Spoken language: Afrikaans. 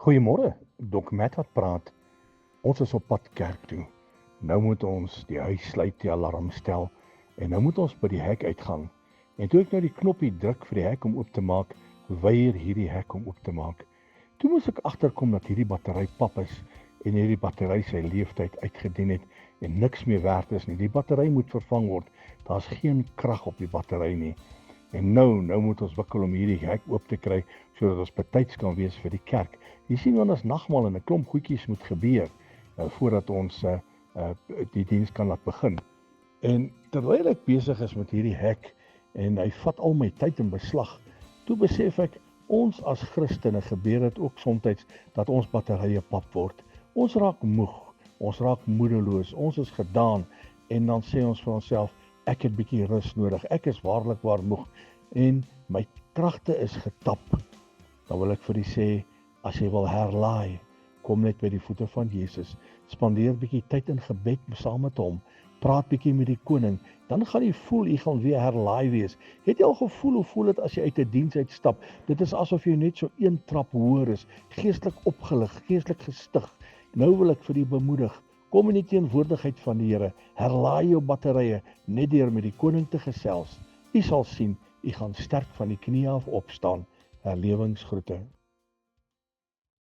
Goeiemôre, Dok Matt wat praat. Ons is op pad kerk toe. Nou moet ons die huis sluit, die alarm stel en nou moet ons by die hek uitgaan. En toe ek nou die knoppie druk vir die hek om oop te maak, weier hierdie hek om oop te maak. Toe moes ek agterkom dat hierdie battery pap is en hierdie battery sy leeftyd uitgedien het en niks meer werd is nie. Die battery moet vervang word. Daar's geen krag op die battery nie. En nou moet ons wikkel om hierdie hek oop te kry sodat ons betyds kan wees vir die kerk. Jy sien wanneer ons nagmaal en 'n klomp goedjies moet gebeur voordat ons die diens kan laat begin. En terwyl ek besig is met hierdie hek en hy vat al my tyd in beslag, toe besef ek ons as Christene gebeur dit ook soms dat ons batterye pap word. Ons raak moeg, ons raak moedeloos, ons is gedaan en dan sê ons vir onsself, ek het bietjie rus nodig, ek is waarlik waar moeg en my kragte is getap. Dan wil ek vir u sê, as jy wil herlaai, kom net by die voete van Jesus, spandeer bietjie tyd in gebed saam met hom, praat bietjie met die koning, dan gaan jy voel, jy gaan weer herlaai wees. Het jy al gevoel, hoe voel dit as jy uit 'n diens uitstap? Dit is asof jy net so een trap hoër is, geestelik opgelig, geestelik gestig. Nou wil ek vir u bemoedig, kom in die teenwoordigheid van die Here, herlaai jou batterye, net deur met die koning te gesels. U sal sien, u gaan sterk van die knie af opstaan. Herlewingsgroete.